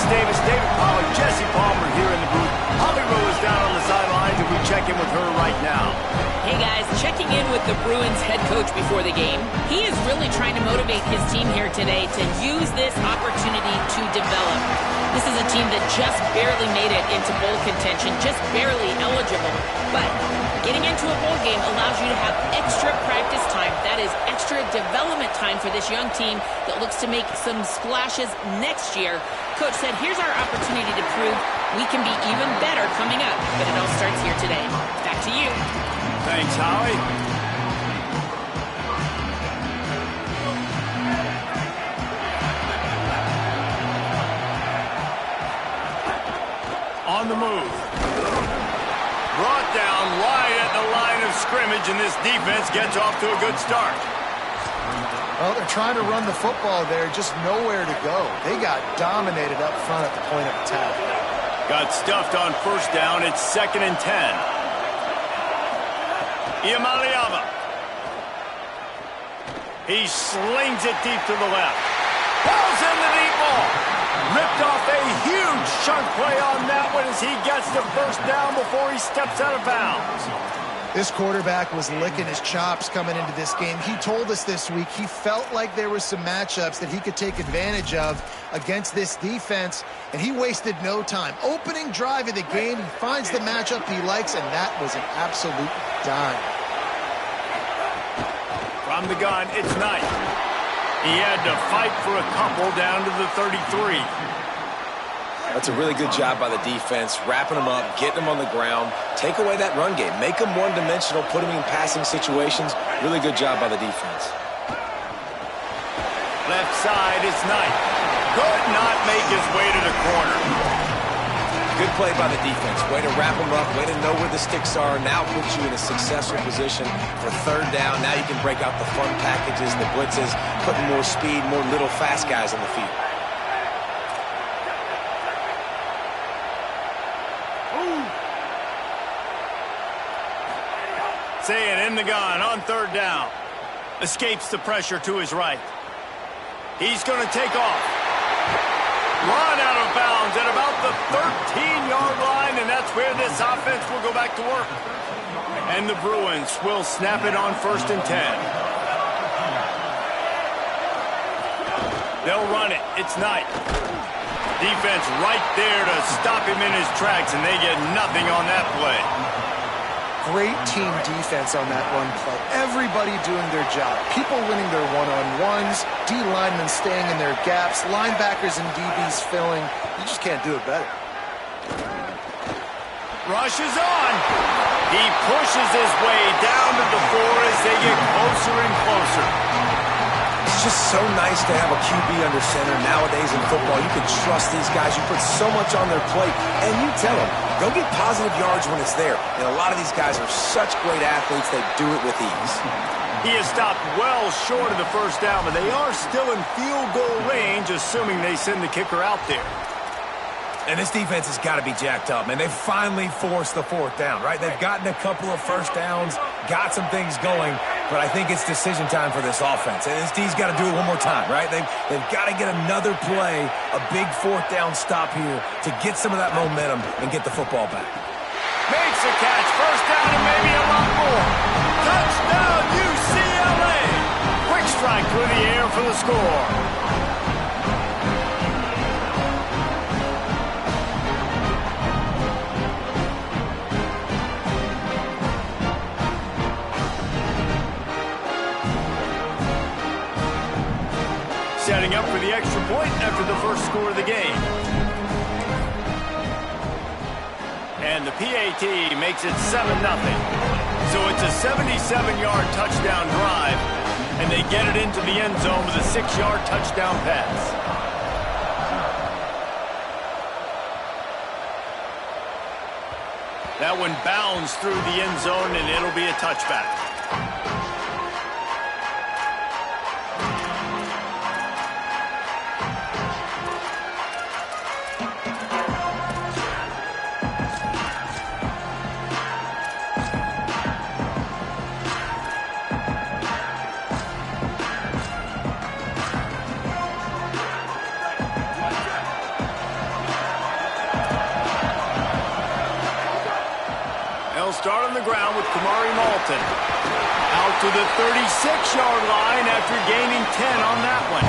Davis, David Pollack, Jesse Palmer here in the booth. Holly Rowe is down on the sidelines, and we check in with her right now. Hey guys, checking in with the Bruins head coach before the game. He is really trying to motivate his team here today to use this opportunity to develop. This is a team that just barely made it into bowl contention, just barely eligible. But getting into a bowl game allows you to have extra practice time. That is extra development time for this young team that looks to make some splashes next year. Coach said, here's our opportunity to prove we can be even better coming up. But it all starts here today. Back to you. Thanks, Holly. On the move. Brought down right at the line of scrimmage, and this defense gets off to a good start. Well, they're trying to run the football there, just nowhere to go. They got dominated up front at the point of attack. Got stuffed on first down. It's 2nd and 10. Iamaleava. He slings it deep to the left. Falls in the deep ball. Ripped off a huge chunk play on that one as he gets the first down before he steps out of bounds. This quarterback was licking his chops coming into this game. He told us this week he felt like there were some matchups that he could take advantage of against this defense, and he wasted no time. Opening drive of the game, he finds the matchup he likes, and that was an absolute dime. From the gun, it's Knight. He had to fight for a couple down to the 33. That's a really good job by the defense, wrapping them up, getting them on the ground, take away that run game, make them one-dimensional, put them in passing situations. Really good job by the defense. Left side, it's Knight. Could not make his way to the corner. Good play by the defense. Way to wrap them up, way to know where the sticks are. Now puts you in a successful position for 3rd down. Now you can break out the fun packages, the blitzes, putting more speed, more little fast guys on the field. Saying in the gun on 3rd down. Escapes the pressure to his right. He's going to take off. Run out of bounds at about the 13-yard line, and that's where this offense will go back to work. And the Bruins will snap it on 1st and 10. They'll run it. It's Knight. Defense right there to stop him in his tracks, and they get nothing on that play. Great team defense on that run play. Everybody doing their job. People winning their one-on-ones, D linemen staying in their gaps, linebackers and DBs filling. You just can't do it better. Rush is on. He pushes his way down to the 4 as they get closer and closer. It's just so nice to have a QB under center nowadays in football. You can trust these guys. You put so much on their plate, and you tell them, go get positive yards when it's there. And a lot of these guys are such great athletes, they do it with ease. He has stopped well short of the first down, but they are still in field goal range, assuming they send the kicker out there. And this defense has got to be jacked up, man. They finally forced the 4th down, right? They've gotten a couple of first downs, got some things going, but I think it's decision time for this offense. And this D's got to do it one more time, right? They've got to get another play, a big 4th down stop here to get some of that momentum and get the football back. Makes a catch, first down and maybe a lot more. Touchdown, UCLA! Quick strike through the air for the score. Setting up for the extra point after the first score of the game. And the PAT makes it 7-0. So it's a 77-yard touchdown drive, and they get it into the end zone with a 6-yard touchdown pass. That one bounds through the end zone, and it'll be a touchback. They'll start on the ground with Kamari Malton. Out to the 36-yard line after gaining 10 on that one.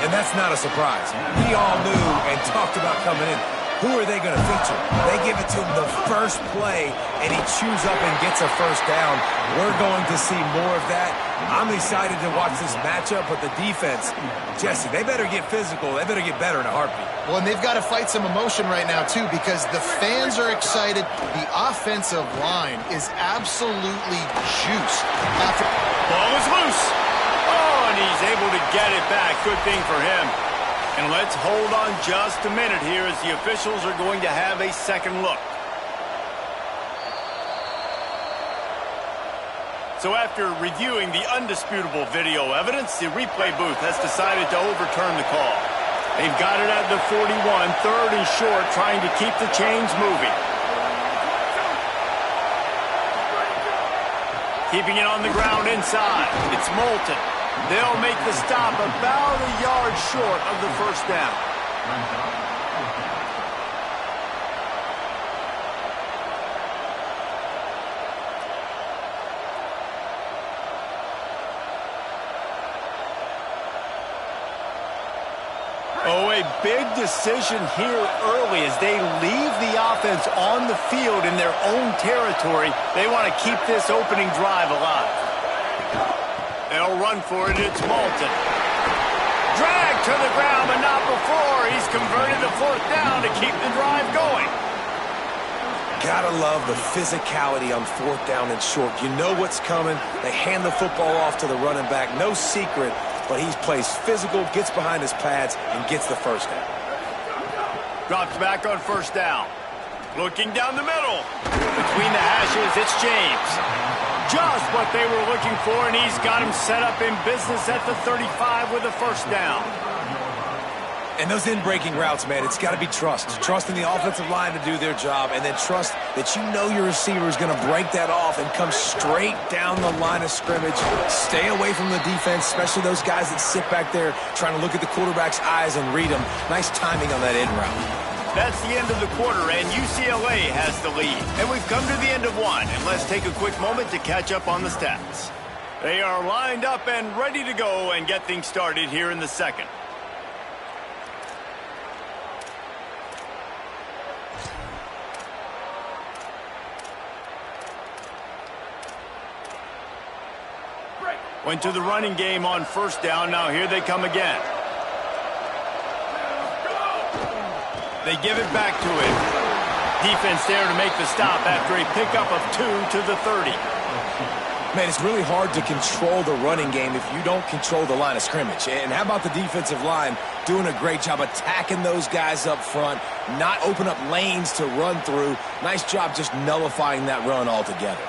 And that's not a surprise. We all knew and talked about coming in. Who are they going to feature? They give it to him the first play, and he chews up and gets a first down. We're going to see more of that. I'm excited to watch this matchup, but the defense, Jesse, they better get physical. They better get better in a heartbeat. Well, and they've got to fight some emotion right now, too, because the fans are excited. The offensive line is absolutely juiced. Ball is loose. Oh, and he's able to get it back. Good thing for him. And let's hold on just a minute here as the officials are going to have a second look. So after reviewing the undisputable video evidence, the replay booth has decided to overturn the call. They've got it at the 41, third and short, trying to keep the chains moving. Keeping it on the ground inside. It's Moulton. They'll make the stop about a yard short of the first down. Oh, a big decision here early as they leave the offense on the field in their own territory. They want to keep this opening drive alive. They'll run for it. It's Malton. Dragged to the ground, but not before. He's converted the fourth down to keep the drive going. Gotta love the physicality on fourth down and short. You know what's coming. They hand the football off to the running back. No secret, but he plays physical, gets behind his pads, and gets the first down. Drops back on first down. Looking down the middle. Between the hashes, it's James. Just what they were looking for, and he's got him set up in business at the 35 with a first down. And those in-breaking routes, man, it's got to be trust. Trust in the offensive line to do their job, and then trust that you know your receiver is going to break that off and come straight down the line of scrimmage. Stay away from the defense, especially those guys that sit back there trying to look at the quarterback's eyes and read them. Nice timing on that in route. That's the end of the quarter, and UCLA has the lead. And we've come to the end of one, and let's take a quick moment to catch up on the stats. They are lined up and ready to go and get things started here in the second. Went to the running game on first down. Now here they come again. They give it back to him. Defense there to make the stop after a pickup of 2 to the 30. Man, it's really hard to control the running game if you don't control the line of scrimmage. And how about the defensive line doing a great job attacking those guys up front, not open up lanes to run through. Nice job just nullifying that run altogether.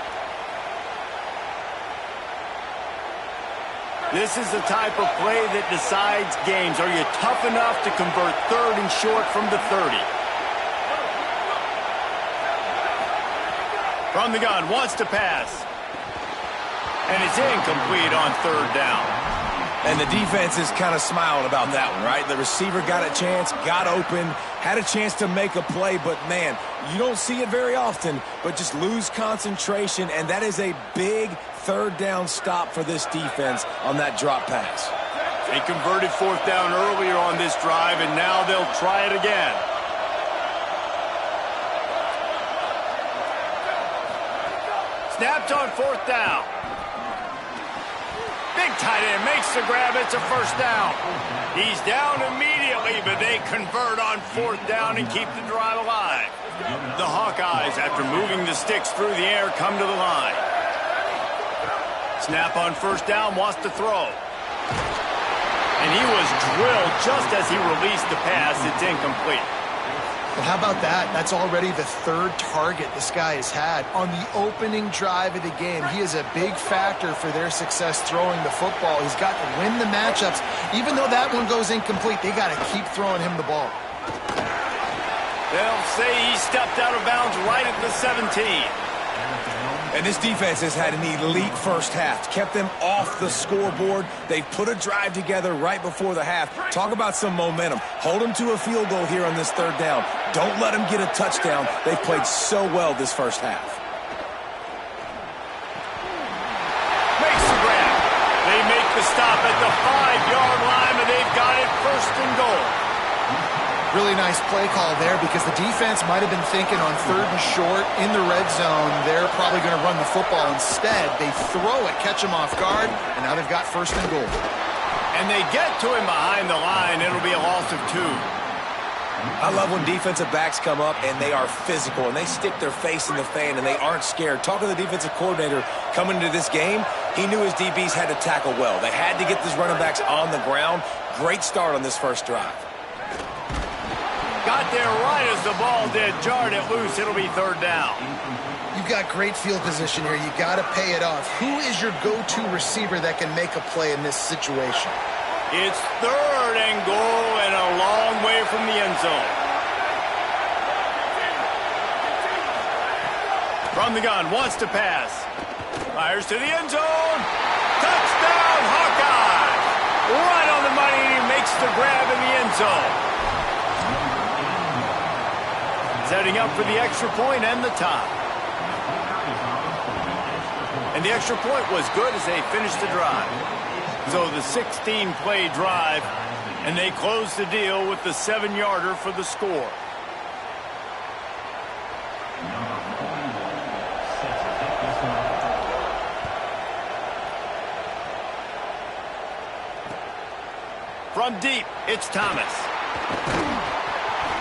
This is the type of play that decides games. Are you tough enough to convert third and short from the 30? From the gun, wants to pass. And it's incomplete on third down. And the defense is kind of smiling about that one, right? The receiver got a chance, got open, had a chance to make a play, but man, you don't see it very often, but just lose concentration, and that is a big third down stop for this defense on that drop pass. They converted fourth down earlier on this drive, and now they'll try it again. Snapped on fourth down. Big tight end makes the grab. It's a first down. He's down immediately, but they convert on fourth down and keep the drive alive. The Hawkeyes, after moving the sticks through the air, come to the line. Snap on first down, wants to throw. And he was drilled just as he released the pass. It's incomplete. Well, how about that? That's already the third target this guy has had on the opening drive of the game. He is a big factor for their success throwing the football. He's got to win the matchups. Even though that one goes incomplete, they got to keep throwing him the ball. They'll say he stepped out of bounds right at the 17. And this defense has had an elite first half. Kept them off the scoreboard. They've put a drive together right before the half. Talk about some momentum. Hold them to a field goal here on this third down. Don't let them get a touchdown. They've played so well this first half. Makes the grab. They make the stop at the 5-yard line, and they've got it first and goal. Really nice play call there because the defense might have been thinking on 3rd and short in the red zone. They're probably going to run the football. Instead, they throw it, catch him off guard, and now they've got first and goal. And they get to him behind the line. It'll be a loss of 2. I love when defensive backs come up and they are physical and they stick their face in the fan and they aren't scared. Talking to the defensive coordinator coming into this game, he knew his DBs had to tackle well. They had to get these running backs on the ground. Great start on this first drive. Got there right as the ball did. Jarred it loose. It'll be 3rd down. You've got great field position here. You got to pay it off. Who is your go-to receiver that can make a play in this situation? It's 3rd and goal and a long way from the end zone. From the gun, wants to pass. Fires to the end zone. Touchdown, Hawkeye! Right on the money, and he makes the grab in the end zone. Setting up for the extra point and the tie. And the extra point was good as they finished the drive. So the 16-play drive, and they close the deal with the 7-yarder for the score. From deep, it's Thomas.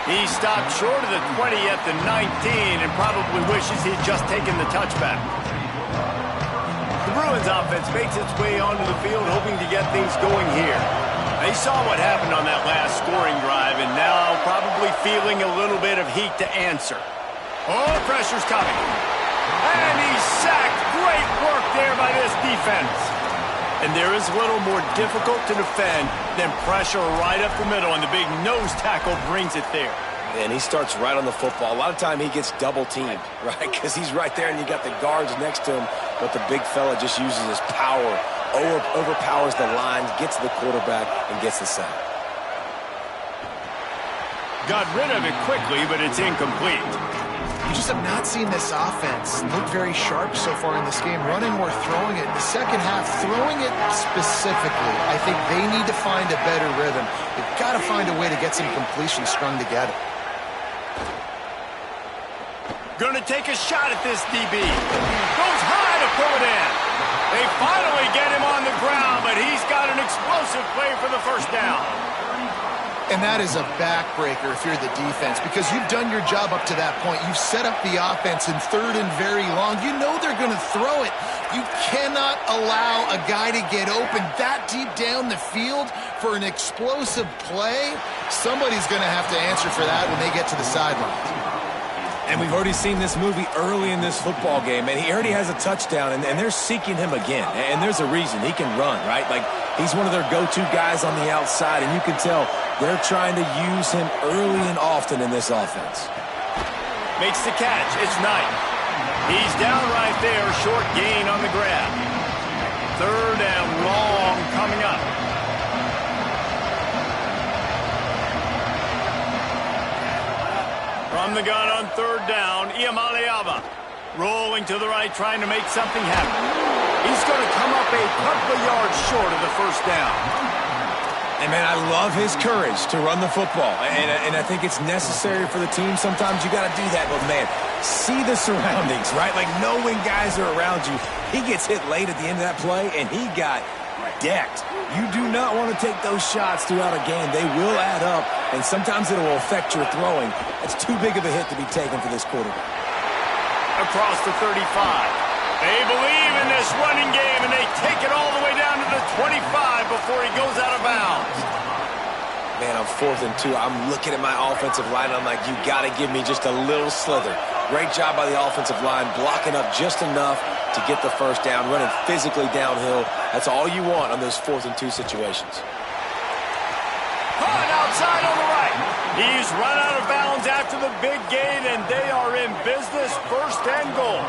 He stopped short of the 20 at the 19 and probably wishes he'd just taken the touchback. The Bruins offense makes its way onto the field hoping to get things going here. They saw what happened on that last scoring drive and now probably feeling a little bit of heat to answer. Oh, pressure's coming. And he's sacked. Great work there by this defense. And there is little more difficult to defend than pressure right up the middle, and the big nose tackle brings it there. And he starts right on the football. A lot of time he gets double-teamed, right? Because he's right there and you got the guards next to him, but the big fella just uses his power, overpowers the lines, gets to the quarterback, and gets the sack. Got rid of it quickly, but it's incomplete. You just have not seen this offense look very sharp so far in this game, running or throwing it. In the second half, throwing it specifically, I think they need to find a better rhythm. They've got to find a way to get some completions strung together. Going to take a shot at this DB. Goes high to pull it in. They finally get him on the ground, but he's got an explosive play for the first down. And that is a backbreaker if you're the defense, because you've done your job up to that point. You've set up the offense in 3rd and very long. You know they're going to throw it. You cannot allow a guy to get open that deep down the field for an explosive play. Somebody's going to have to answer for that when they get to the sidelines. And we've already seen this movie early in this football game, and he already has a touchdown, and they're seeking him again. And there's a reason. He can run, right? Like, he's one of their go-to guys on the outside, and you can tell they're trying to use him early and often in this offense. Makes the catch. It's Knight. He's down right there. Short gain on the grab. 3rd and long coming up. From the gun on 3rd down, Iamaleava rolling to the right, trying to make something happen. He's going to come up a couple of yards short of the first down. And, man, I love his courage to run the football. And I think it's necessary for the team. Sometimes you got to do that. But, man, see the surroundings, right? Like, know when guys are around you. He gets hit late at the end of that play, and he got decked. You do not want to take those shots throughout a game. They will add up, and sometimes it will affect your throwing. That's too big of a hit to be taken for this quarterback. Across the 35. They believe in this running game, and they take it all the way down to the 25 before he goes out of bounds. Man, on 4th and 2, I'm looking at my offensive line, and I'm like, you got to give me just a little slither. Great job by the offensive line, blocking up just enough to get the first down, running physically downhill. That's all you want on those 4th and 2 situations. Caught outside on the right. He's run out of bounds after the big gain, and they are in business. 1st and goal.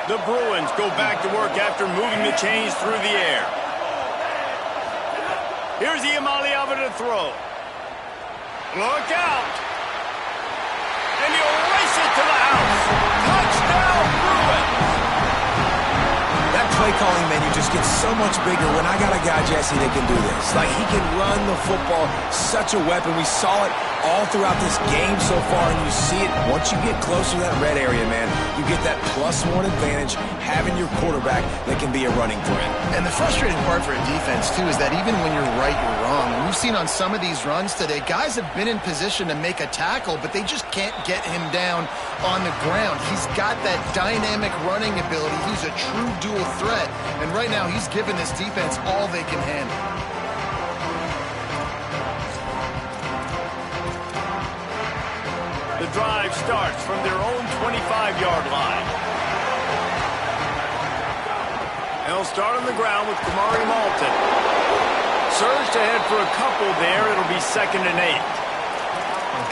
The Bruins go back to work after moving the chains through the air. Here's Iamaleava to throw. Look out. And he'll race it to the house. Touchdown, Bruins. That play calling menu just gets so much bigger when I got a guy, Jesse, that can do this. Like, he can run the football, such a weapon. We saw it all throughout this game so far, and you see it once you get closer to that red area, man. You get that +1 advantage having your quarterback that can be a running threat. And the frustrating part for a defense, too, is that even when you're right, you're wrong. And we've seen on some of these runs today, guys have been in position to make a tackle, but they just can't get him down on the ground. He's got that dynamic running ability. He's a true dual threat, and right now he's given this defense all they can handle. The drive starts from their own 25-yard line. They'll start on the ground with Kamari Malton. Surged ahead for a couple there. It'll be 2nd and 8.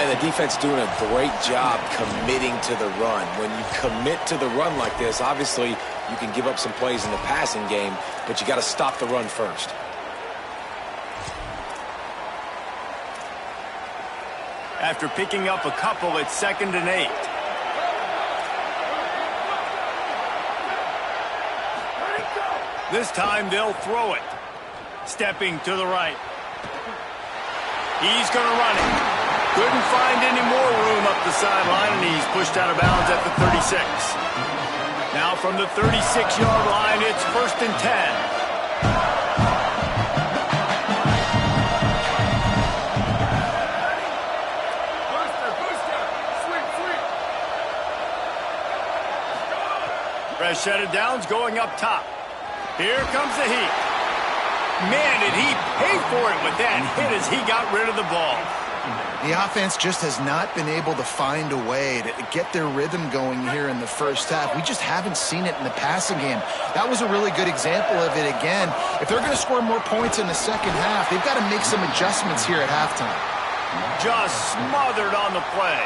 And the defense doing a great job committing to the run. When you commit to the run like this, obviously you can give up some plays in the passing game, but you got to stop the run first. After picking up a couple, it's 2nd and 8. This time they'll throw it. Stepping to the right. He's going to run it. Couldn't find any more room up the sideline, and he's pushed out of bounds at the 36. Now from the 36-yard line, it's 1st and 10. Rashad Downs going up top. Here comes the heat. Man, did he pay for it with that hit as he got rid of the ball. The offense just has not been able to find a way to get their rhythm going here in the first half. We just haven't seen it in the passing game. That was a really good example of it again. If they're going to score more points in the second half, they've got to make some adjustments here at halftime. Just smothered on the play.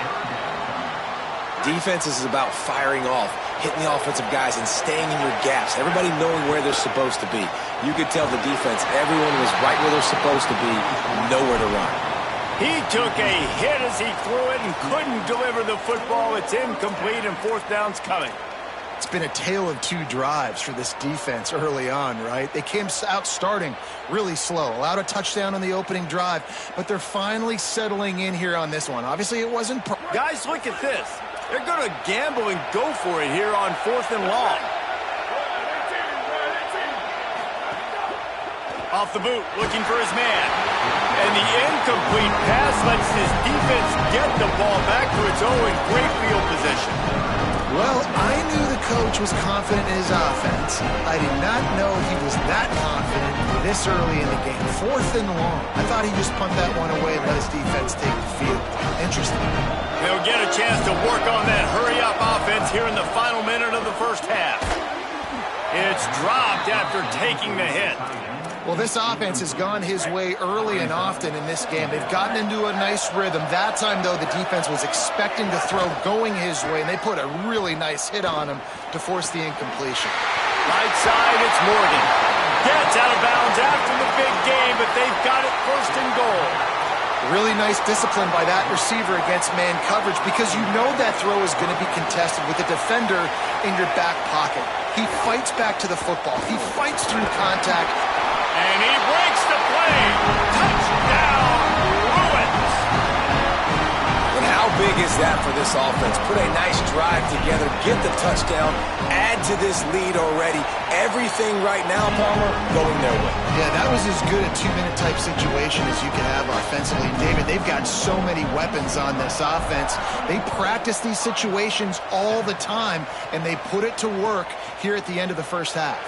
Defense is about firing off, hitting the offensive guys, and staying in your gaps. Everybody knowing where they're supposed to be. You could tell the defense, everyone was right where they're supposed to be, nowhere to run. He took a hit as he threw it and couldn't deliver the football. It's incomplete, and 4th down's coming. It's been a tale of two drives for this defense early on, right? They came out starting really slow, allowed a touchdown on the opening drive, but they're finally settling in here on this one. Obviously, it wasn't... Guys, look at this. They're going to gamble and go for it here on 4th and long. Off the boot, looking for his man. And the incomplete pass lets his defense get the ball back to its own great field position. Well, I knew the coach was confident in his offense. I did not know he was that confident this early in the game. 4th and long. I thought he'd just punt that one away and let his defense take the field. Interesting. They'll get a chance to work on that hurry-up offense here in the final minute of the first half. It's dropped after taking the hit. Well, this offense has gone his way early and often in this game. They've gotten into a nice rhythm. That time, though, the defense was expecting to throw going his way, and they put a really nice hit on him to force the incompletion. Right side, it's Morgan. Gets out of bounds after the big game, but they've got it 1st and goal. Really nice discipline by that receiver against man coverage, because you know that throw is going to be contested with a defender in your back pocket. He fights back to the football. He fights through contact. And he breaks the play. Touchdown, Bruins. And how big is that for this offense? Put a nice drive together, get the touchdown, add to this lead already. Everything right now, Palmer, going their way. Yeah, that was as good a 2-minute type situation as you can have offensively. David, they've got so many weapons on this offense. They practice these situations all the time, and they put it to work here at the end of the first half.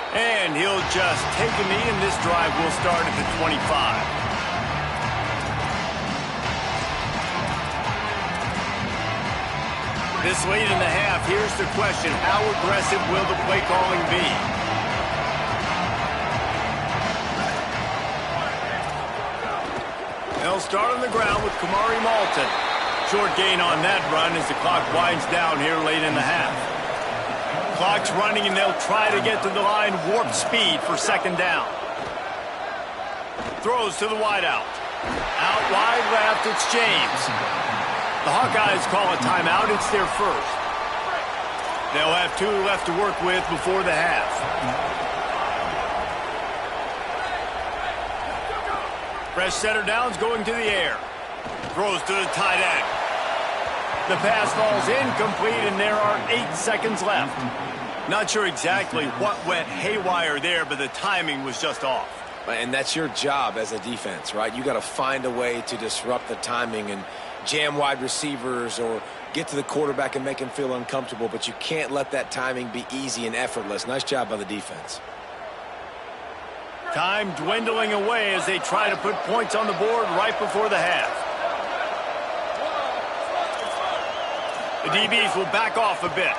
And he'll just take a knee, and this drive will start at the 25. This late in the half, here's the question. How aggressive will the play calling be? They'll start on the ground with Kamari Malton. Short gain on that run as the clock winds down here late in the half. Clock's running, and they'll try to get to the line warp speed for second down. Throws to the wideout. Out wide left, it's James. The Hawkeyes call a timeout. It's their first. They'll have 2 left to work with before the half. Fresh setter down's going to the air. Throws to the tight end. The pass falls incomplete, and there are 8 seconds left. Not sure exactly what went haywire there, but the timing was just off. And that's your job as a defense, right? You got to find a way to disrupt the timing and jam wide receivers or get to the quarterback and make him feel uncomfortable, but you can't let that timing be easy and effortless. Nice job by the defense. Time dwindling away as they try to put points on the board right before the half. The DBs will back off a bit.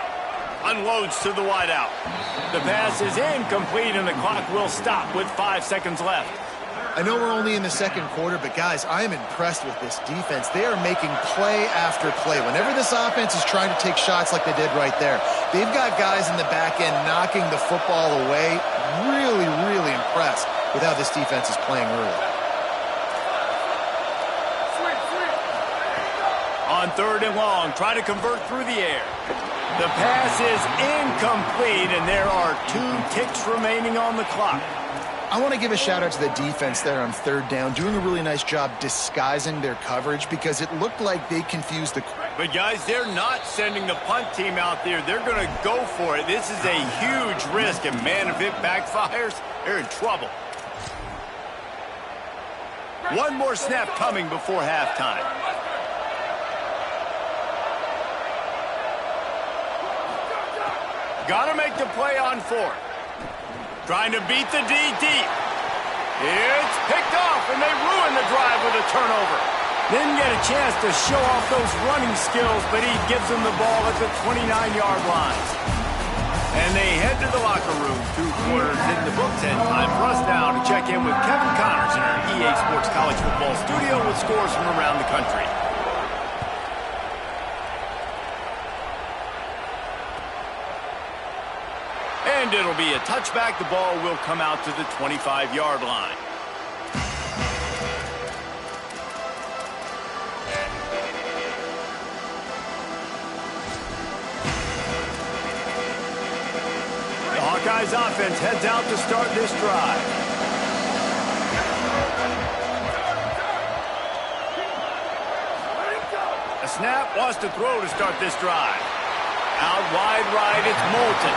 Unloads to the wideout. The pass is incomplete, and the clock will stop with 5 seconds left. I know we're only in the second quarter, but guys, I am impressed with this defense. They are making play after play. Whenever this offense is trying to take shots like they did right there, they've got guys in the back end knocking the football away. Really, really impressed with how this defense is playing early. On 3rd and long, try to convert through the air. The pass is incomplete, and there are 2 ticks remaining on the clock. I want to give a shout out to the defense there on 3rd down, doing a really nice job disguising their coverage because it looked like they confused the... But guys, they're not sending the punt team out there. They're going to go for it. This is a huge risk, and man, if it backfires, they're in trouble. 1 more snap coming before halftime. Got to make the play on 4th. Trying to beat the D deep. It's picked off, and they ruin the drive with a turnover. Didn't get a chance to show off those running skills, but he gives them the ball at the 29-yard line. And they head to the locker room. 2 quarters in the books, and time for us now to check in with Kevin Connors in our EA Sports College Football studio with scores from around the country. And it'll be a touchback. The ball will come out to the 25-yard line. The Hawkeyes offense heads out to start this drive. A snap, wants to throw to start this drive. Out wide right, it's Moulton.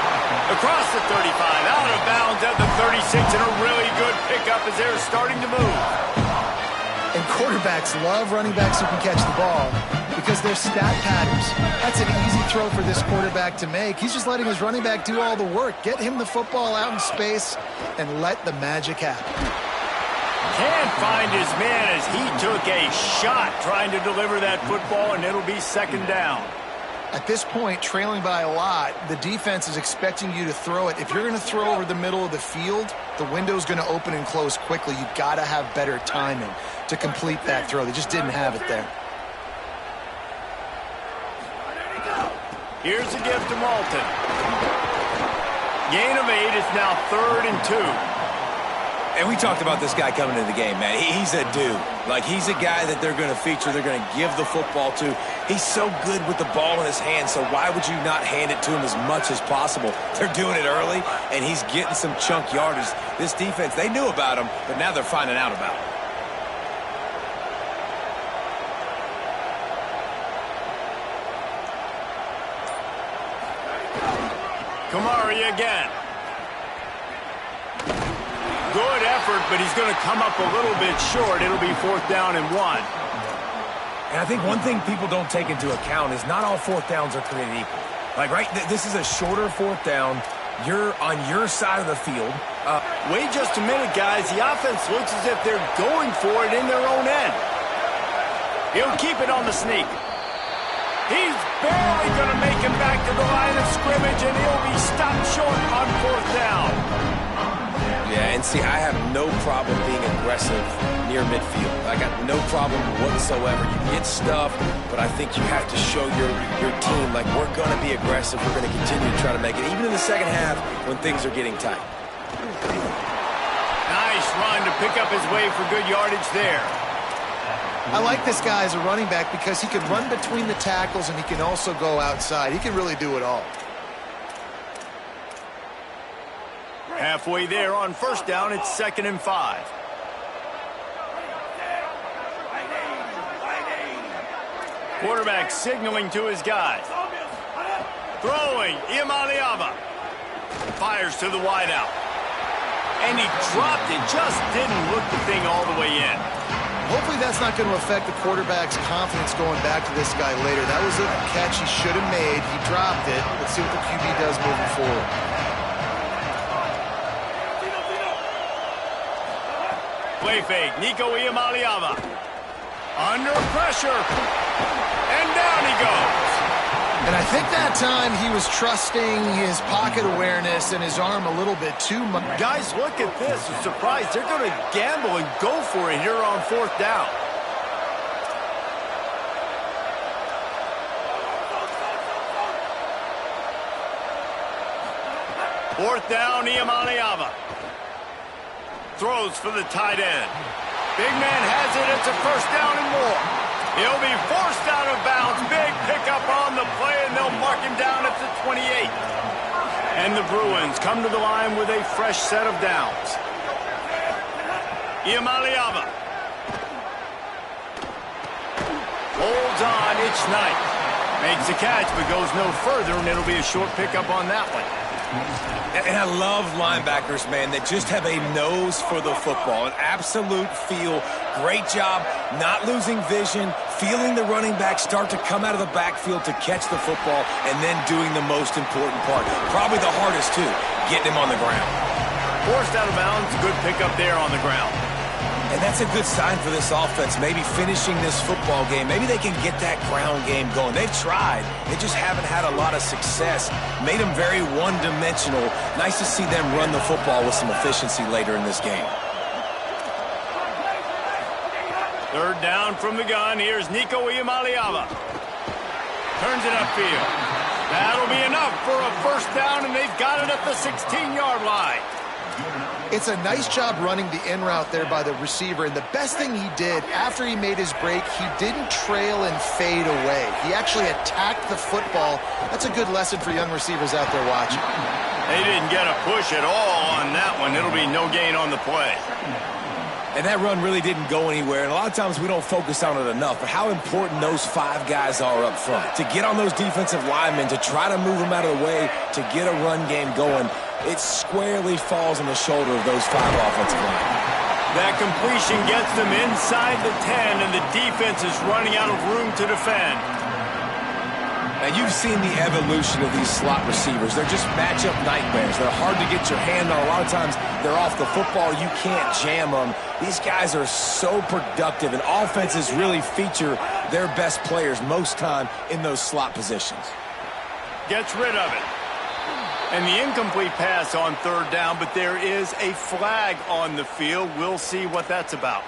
Across the 35, out of bounds at the 36, and a really good pickup as they're starting to move. And quarterbacks love running backs who can catch the ball because they're stat patterns. That's an easy throw for this quarterback to make. He's just letting his running back do all the work. Get him the football out in space and let the magic happen. Can't find his man as he took a shot trying to deliver that football, and it'll be second down. At this point, trailing by a lot, the defense is expecting you to throw it. If you're going to throw over the middle of the field, the window's going to open and close quickly. You've got to have better timing to complete that throw. They just didn't have it there. Here's a give to Moulton. Gain of 8. It's now 3rd and 2. And we talked about this guy coming into the game, man. He's a dude. Like, he's a guy that they're going to feature, they're going to give the football to. He's so good with the ball in his hand, so why would you not hand it to him as much as possible? They're doing it early, and he's getting some chunk yardage. This defense, they knew about him, but now they're finding out about him. Kamari again. Good effort, but he's going to come up a little bit short. It'll be 4th down and 1. And I think one thing people don't take into account is not all 4th downs are created equal. Like, right, this is a shorter 4th down. You're on your side of the field. Wait just a minute, guys. The offense looks as if they're going for it in their own end. He'll keep it on the sneak. He's barely going to make it back to the line of scrimmage, and he'll be stopped short on 4th down. Yeah, and see, I have no problem being aggressive near midfield. I got no problem whatsoever. You get stuff, but I think you have to show your team, like, we're going to be aggressive. We're going to continue to try to make it, even in the second half when things are getting tight. Nice run to pick up his way for good yardage there. I like this guy as a running back because he can run between the tackles and he can also go outside. He can really do it all. Halfway there on first down, it's 2nd and 5. Quarterback signaling to his guys. Throwing, Iamaleava. Fires to the wideout. And he dropped it, just didn't look the thing all the way in. Hopefully that's not going to affect the quarterback's confidence going back to this guy later. That was a catch he should have made. He dropped it. Let's see what the QB does moving forward. Play fake, Nico Iamaleava. Under pressure. And down he goes. And I think that time he was trusting his pocket awareness and his arm a little bit too much. Guys, look at this. I'm surprised they're going to gamble and go for it here on 4th down. Fourth down, Iamaleava. Throws for the tight end. Big man has it. It's a 1st down and more. He'll be forced out of bounds. Big pickup on the play, and they'll mark him down at the 28. And the Bruins come to the line with a fresh set of downs. Iamaleava. Holds on. It's Knight. Makes the catch, but goes no further, and it'll be a short pickup on that one. And I love linebackers, man, that just have a nose for the football, an absolute feel. Great job not losing vision, feeling the running back start to come out of the backfield to catch the football, and then doing the most important part. Probably the hardest, too, getting him on the ground. Forced out of bounds, good pickup there on the ground. And that's a good sign for this offense, maybe finishing this football game. Maybe they can get that ground game going. They've tried. They just haven't had a lot of success. Made them very one-dimensional. Nice to see them run the football with some efficiency later in this game. 3rd down from the gun. Here's Nico Iamaleava. Turns it upfield. That'll be enough for a 1st down, and they've got it at the 16-yard line. It's a nice job running the in route there by the receiver, and the best thing he did after he made his break, he didn't trail and fade away. He actually attacked the football. That's a good lesson for young receivers out there watching. They didn't get a push at all on that one. It'll be no gain on the play. And that run really didn't go anywhere, and a lot of times we don't focus on it enough, but how important those 5 guys are up front. To get on those defensive linemen, to try to move them out of the way, to get a run game going, it squarely falls on the shoulder of those 5 offensive linemen. That completion gets them inside the 10, and the defense is running out of room to defend. Now, you've seen the evolution of these slot receivers. They're just matchup nightmares. They're hard to get your hand on. A lot of times, they're off the football. You can't jam them. These guys are so productive, and offenses really feature their best players most time in those slot positions. Gets rid of it. And the incomplete pass on 3rd down, but there is a flag on the field. We'll see what that's about.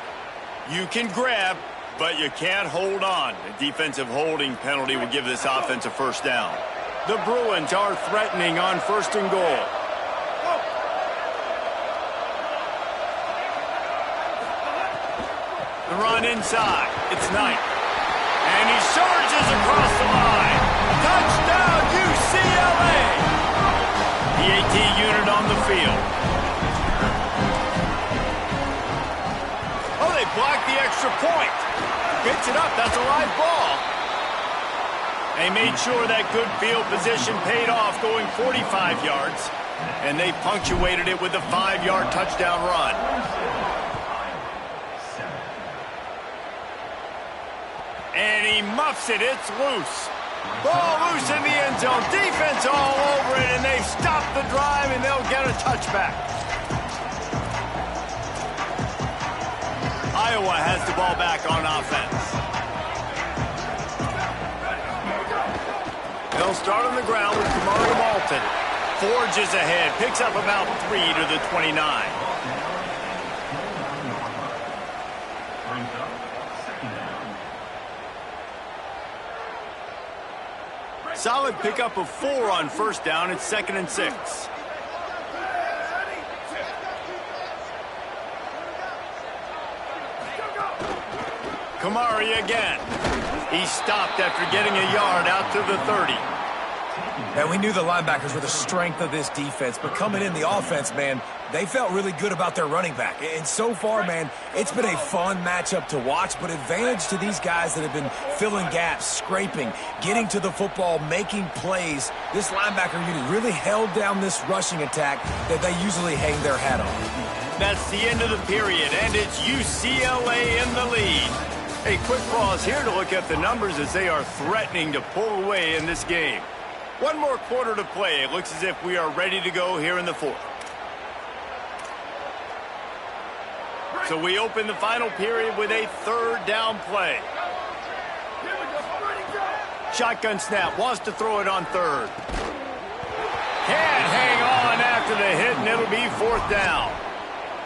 You can grab, but you can't hold on. A defensive holding penalty will give this offense a 1st down. The Bruins are threatening on 1st and goal. The run inside. It's Knight. And he surges across the line. Touchdown, UCLA! The AT unit on the field. Oh, they blocked the extra point. Picks it up. That's a live ball. They made sure that good field position paid off, going 45 yards, and they punctuated it with a 5-yard touchdown run. And he muffs it. It's loose. Ball loose in the end zone. Defense all over it, and they've stopped the drive, and they'll get a touchback. Iowa has the ball back on offense. They'll start on the ground with Kamari Malton. Forges ahead, picks up about 3 to the 29. Solid pickup of 4 on first down. It's 2nd and 6. Kamari again. He stopped after getting a yard out to the 30. And we knew the linebackers were the strength of this defense, but coming in the offense, man, they felt really good about their running back. And so far, man, it's been a fun matchup to watch, but advantage to these guys that have been filling gaps, scraping, getting to the football, making plays. This linebacker unit really held down this rushing attack that they usually hang their hat on. That's the end of the period, and it's UCLA in the lead. A quick pause here to look at the numbers as they are threatening to pull away in this game. One more quarter to play. It looks as if we are ready to go here in the 4th. So we open the final period with a 3rd down play. Shotgun snap, wants to throw it on 3rd. Can't hang on after the hit, and it'll be 4th down.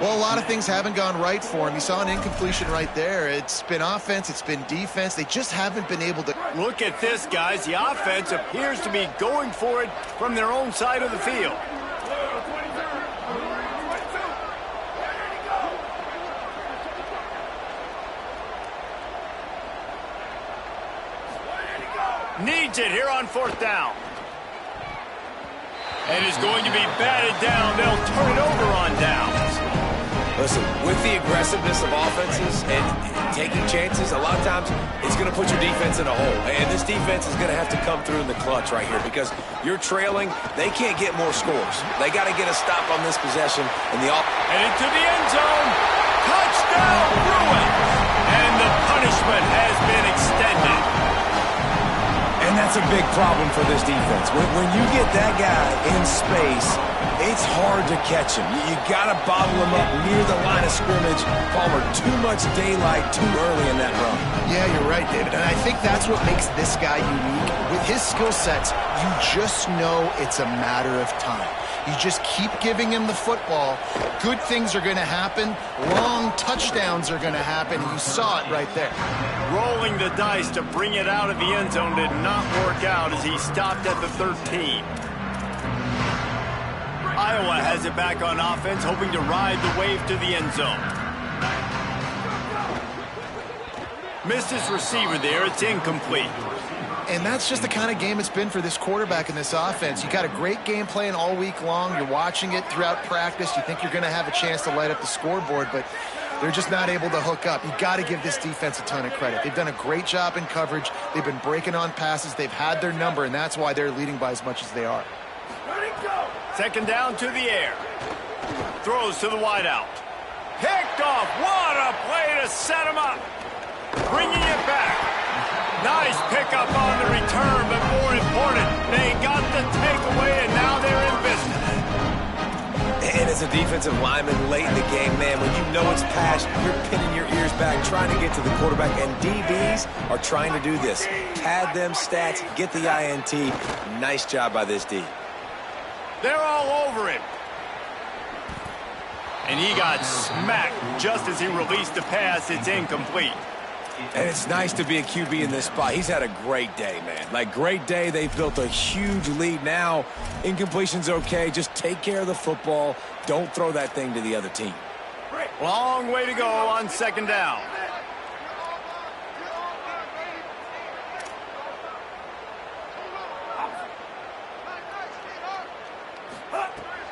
Well, a lot of things haven't gone right for him. You saw an incompletion right there. It's been offense, it's been defense. They just haven't been able to... Look at this, guys. The offense appears to be going for it from their own side of the field. Needs it here on 4th down. And is going to be batted down. They'll turn it over on downs. Listen, with the aggressiveness of offenses and taking chances, a lot of times it's going to put your defense in a hole. And this defense is going to have to come through in the clutch right here because you're trailing. They can't get more scores. They got to get a stop on this possession. And into the end zone. Touchdown, Bruins. And the punishment has been extended. And that's a big problem for this defense. When you get that guy in space, it's hard to catch him. You got to bottle him up near the line of scrimmage. Palmer, too much daylight too early in that run. Yeah, you're right, David. And I think that's what makes this guy unique. With his skill sets, you just know it's a matter of time. You just keep giving him the football. Good things are going to happen. Long touchdowns are going to happen. You saw it right there. Rolling the dice to bring it out of the end zone did not work out as he stopped at the 13. Iowa has it back on offense, hoping to ride the wave to the end zone. Missed his receiver there. It's incomplete. And that's just the kind of game it's been for this quarterback in this offense. You got a great game plan all week long. You're watching it throughout practice. You think you're going to have a chance to light up the scoreboard, but they're just not able to hook up. You got to give this defense a ton of credit. They've done a great job in coverage. They've been breaking on passes. They've had their number, and that's why they're leading by as much as they are. 2nd down to the air. Throws to the wideout. Picked off. What a play to set him up. Bringing it back. Nice pickup on the return, but more important, they got the takeaway, and now they're in business. And as a defensive lineman late in the game, man, when you know it's past, you're pinning your ears back, trying to get to the quarterback, and DBs are trying to do this. Pad them stats, get the INT. Nice job by this D. They're all over him. And he got smacked just as he released the pass. It's incomplete. And it's nice to be a QB in this spot. He's had a great day, man. Like, great day. They've built a huge lead now. Incompletion's okay. Just take care of the football. Don't throw that thing to the other team. Long way to go on 2nd down.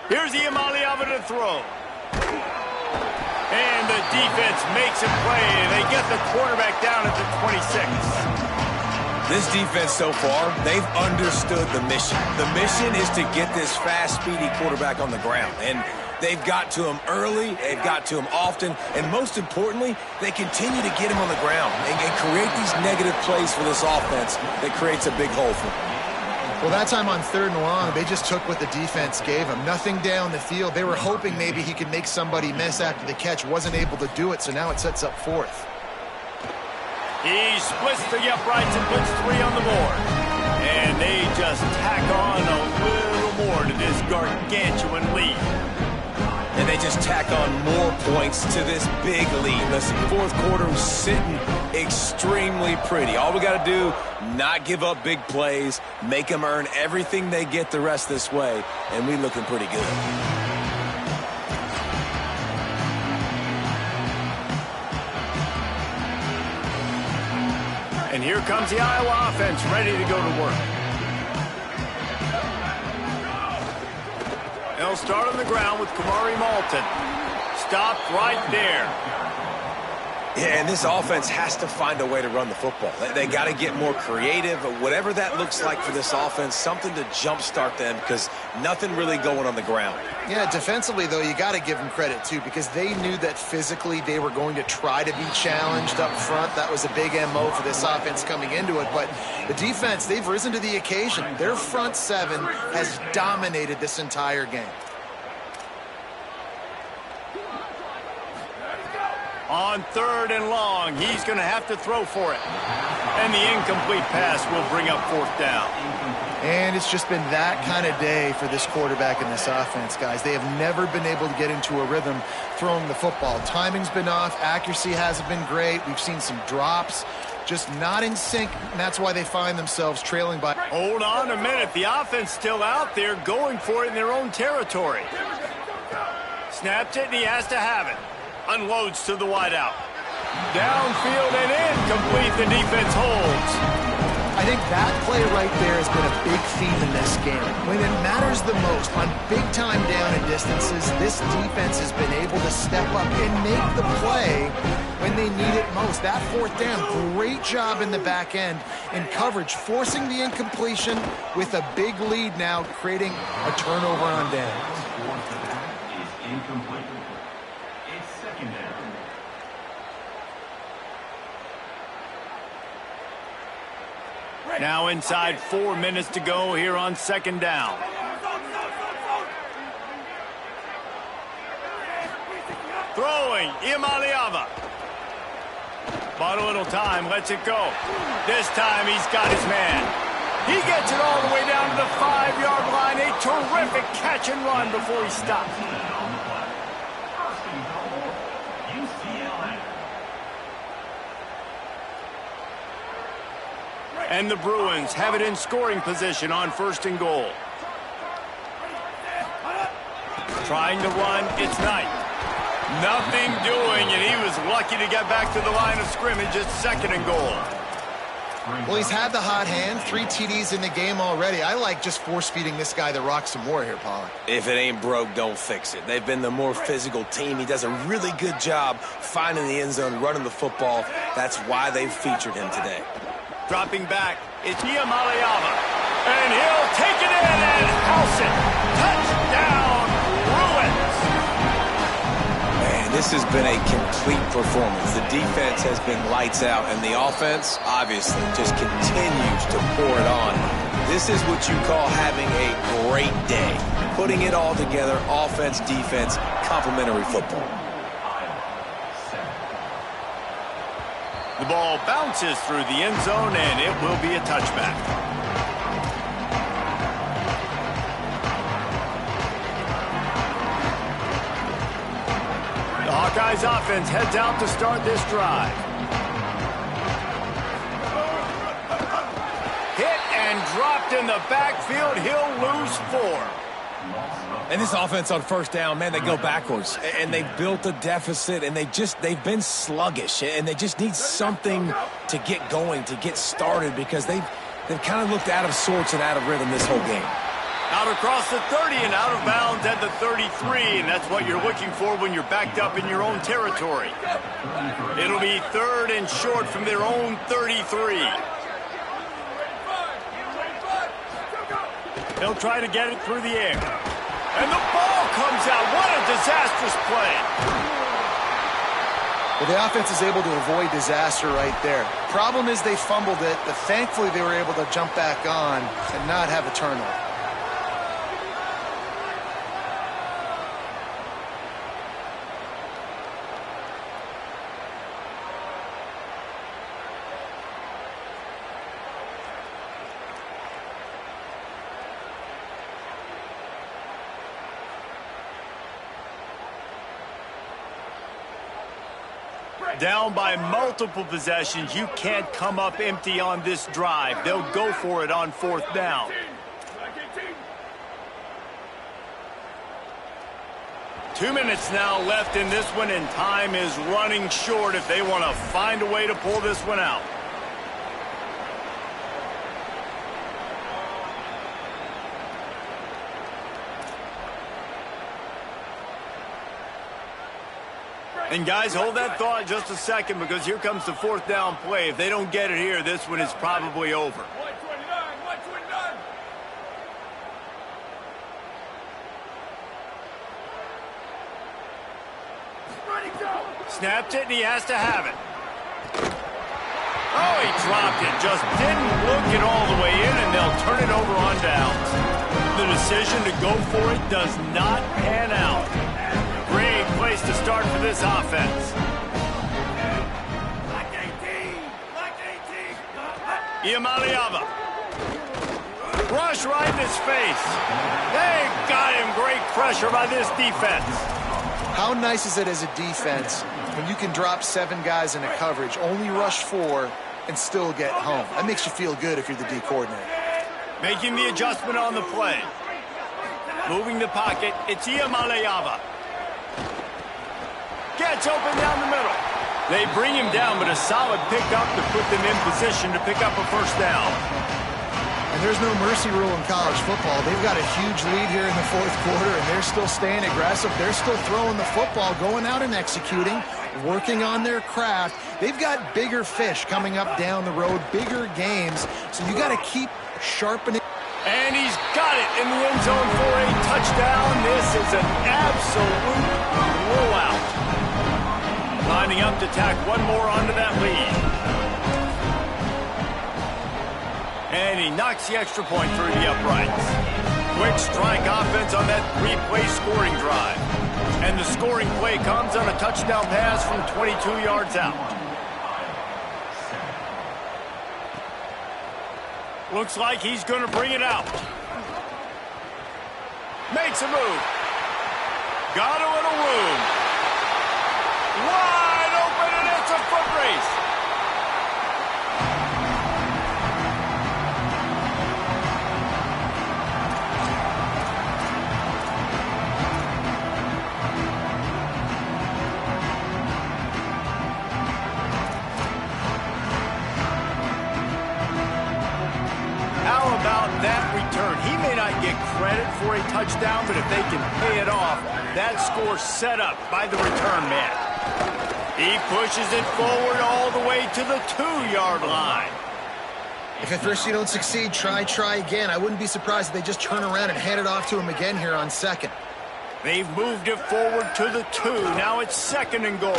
Here's Iamaleava to throw. And the defense makes a play. They get the quarterback down at the 26. This defense so far, they've understood the mission. The mission is to get this fast, speedy quarterback on the ground. And they've got to him early, they've got to him often, and most importantly, they continue to get him on the ground and create these negative plays for this offense that creates a big hole for them. Well, that time on 3rd and long, they just took what the defense gave him. Nothing down the field. They were hoping maybe he could make somebody miss after the catch. Wasn't able to do it, so now it sets up 4th. He splits the uprights and puts 3 on the board. And they just tack on a little more to this gargantuan lead. And they just tack on more points to this big lead. Listen, 4th quarter was sitting extremely pretty. All we got to do, not give up big plays, make them earn everything they get the rest this way, and we looking pretty good. And here comes the Iowa offense ready to go to work. They'll start on the ground with Kamari Malton. Stopped right there. Yeah, and this offense has to find a way to run the football. They got to get more creative, whatever that looks like for this offense, something to jumpstart them because nothing really going on the ground. Yeah, defensively, though, you got to give them credit, too, because they knew that physically they were going to try to be challenged up front. That was a big MO for this offense coming into it. But the defense, they've risen to the occasion. Their front seven has dominated this entire game. On 3rd and long, he's going to have to throw for it. And the incomplete pass will bring up 4th down. And it's just been that kind of day for this quarterback and this offense, guys. They have never been able to get into a rhythm throwing the football. Timing's been off. Accuracy hasn't been great. We've seen some drops. Just not in sync, and that's why they find themselves trailing by. Hold on a minute. The offense still out there going for it in their own territory. Snapped it, and he has to have it. Unloads to the wideout. Downfield and incomplete. The defense holds. I think that play right there has been a big theme in this game. When it matters the most, on big-time down and distances, this defense has been able to step up and make the play when they need it most. That 4th down, great job in the back end in coverage, forcing the incompletion with a big lead now, creating a turnover on downs. Now inside 4 minutes to go here on 2nd down. Throwing, Iamaleava. Bought a little time, lets it go. This time he's got his man. He gets it all the way down to the 5-yard line. A terrific catch and run before he stops. And the Bruins have it in scoring position on 1st and goal. Trying to run, it's Knight. Nothing doing, and he was lucky to get back to the line of scrimmage at 2nd and goal. Well, he's had the hot hand, 3 TDs in the game already. I like just force-feeding this guy the rock some more here, Pollock. If it ain't broke, don't fix it. They've been the more physical team. He does a really good job finding the end zone, running the football. That's why they've featured him today. Dropping back, it's Iamaleava. And he'll take it in and house it. Touchdown, Bruins. Man, this has been a complete performance. The defense has been lights out, and the offense, obviously, just continues to pour it on. This is what you call having a great day. Putting it all together, offense, defense, complementary football. The ball bounces through the end zone, and it will be a touchback. The Hawkeyes offense heads out to start this drive. Hit and dropped in the backfield. He'll lose 4. And this offense on 1st down, man, they go backwards. And they built a deficit, and they've been sluggish. And they just need something to get going, to get started, because they've kind of looked out of sorts and out of rhythm this whole game. Out across the 30 and out of bounds at the 33, and that's what you're looking for when you're backed up in your own territory. It'll be 3rd and short from their own 33. They'll try to get it through the air. And the ball comes out. What a disastrous play. Well, the offense is able to avoid disaster right there. Problem is they fumbled it, but thankfully they were able to jump back on and not have a turnover. Down by multiple possessions, you can't come up empty on this drive. They'll go for it on 4th down. Two minutes now left in this one, and time is running short if they want to find a way to pull this one out. And guys, hold that thought just a second, because here comes the 4th down play. If they don't get it here, this one is probably over. 129. Snapped it, and he has to have it. Oh, he dropped it. Just didn't look it all the way in, and they'll turn it over on downs. The decision to go for it does not pan out. Great place to start for this offense. Iamaleava. Rush right in his face. They got him. Great pressure by this defense. How nice is it as a defense when you can drop 7 guys in a coverage, only rush 4, and still get home? That makes you feel good if you're the D coordinator. Making the adjustment on the play. Moving the pocket, it's Iamaleava. Gets open down the middle. They bring him down, but a solid pickup to put them in position to pick up a 1st down. And there's no mercy rule in college football. They've got a huge lead here in the 4th quarter, and they're still staying aggressive. They're still throwing the football, going out and executing, working on their craft. They've got bigger fish coming up down the road, bigger games, so you got to keep sharpening. And he's got it in the end zone for a touchdown. This is an absolute blowout. Lining up to tack one more onto that lead. And he knocks the extra point through the uprights. Quick strike offense on that 3-play scoring drive. And the scoring play comes on a touchdown pass from 22 yards out. Looks like he's going to bring it out. Makes a move. Got a little room. Wide open, and it's a foot race. How about that return? He may not get credit for a touchdown, but if they can pay it off, that score set up by the return man. He pushes it forward all the way to the 2-yard line. If at first you don't succeed, try again. I wouldn't be surprised if they just turn around and hand it off to him again here on 2nd. They've moved it forward to the 2. Now it's 2nd and goal.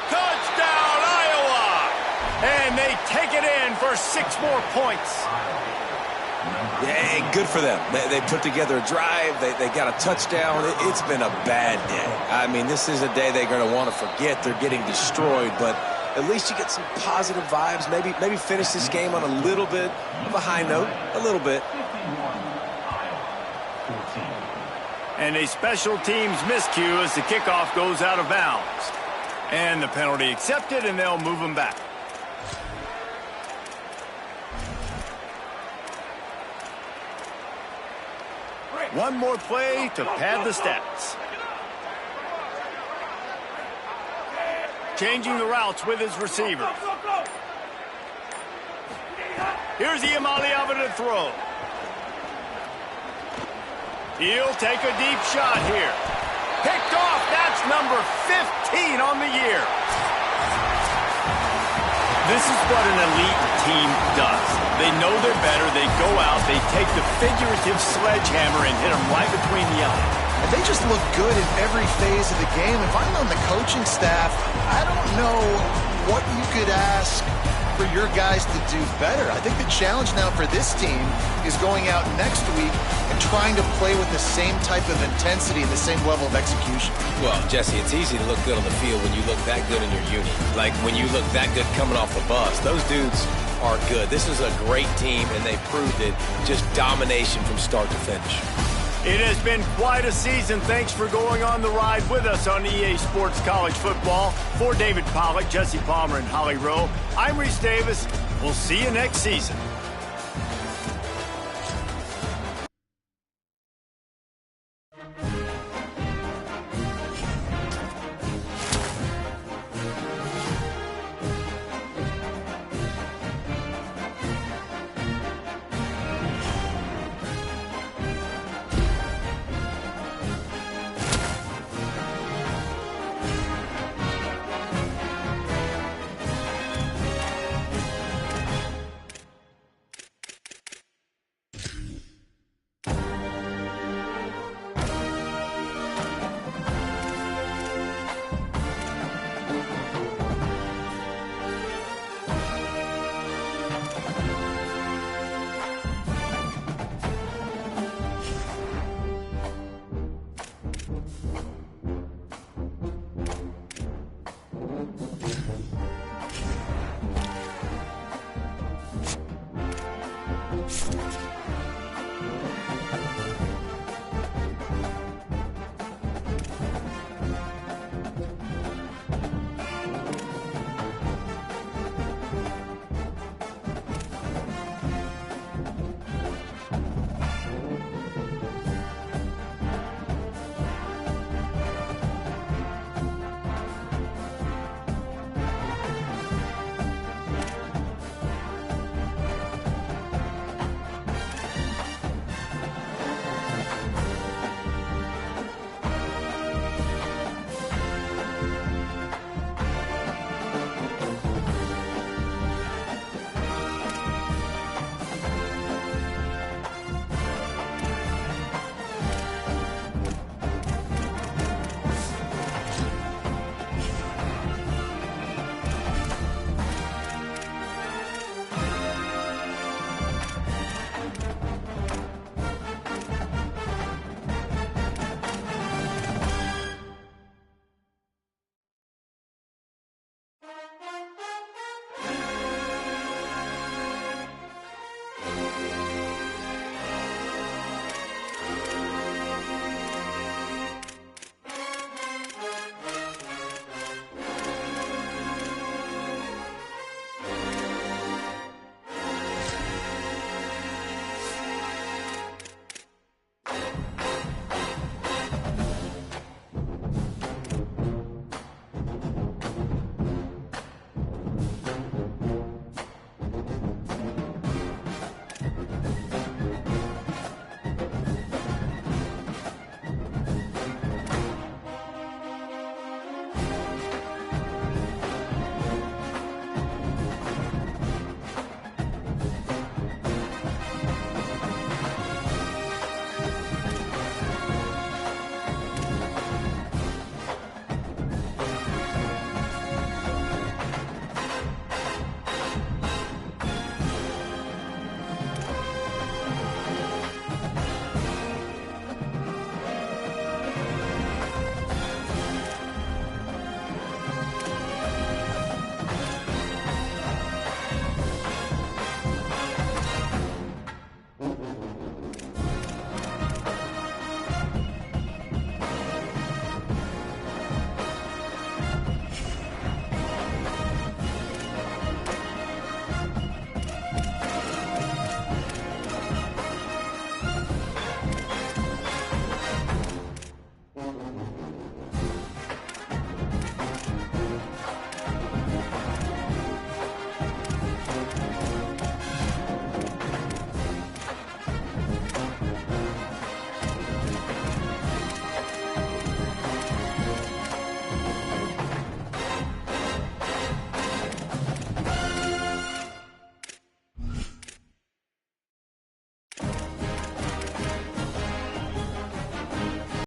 Touchdown, Iowa! And they take it in for 6 more points. Yeah, good for them. They put together a drive. They got a touchdown. It's been a bad day. I mean, this is a day they're going to want to forget. They're getting destroyed, but at least you get some positive vibes. Maybe finish this game on a little bit of a high note. A little bit. And a special teams miscue as the kickoff goes out of bounds. And the penalty accepted, and they'll move them back. One more play to pad the stats. Changing the routes with his receiver. Here's Iamaleava to throw. He'll take a deep shot here. Picked off. That's number 15 on the year. This is what an elite team does. They know they're better. They go out. They take the figurative sledgehammer and hit them right between the eyes. And they just look good in every phase of the game. If I'm on the coaching staff, I don't know what you could ask for your guys to do better. I think the challenge now for this team is going out next week and trying to play with the same type of intensity and the same level of execution. Well, Jesse, it's easy to look good on the field when you look that good in your unit. Like when you look that good coming off the bus. Those dudes are good. This is a great team, and they proved it. Just domination from start to finish. It has been quite a season. Thanks for going on the ride with us on EA Sports College Football. For David Pollack, Jesse Palmer, and Holly Rowe, I'm Reese Davis. We'll see you next season.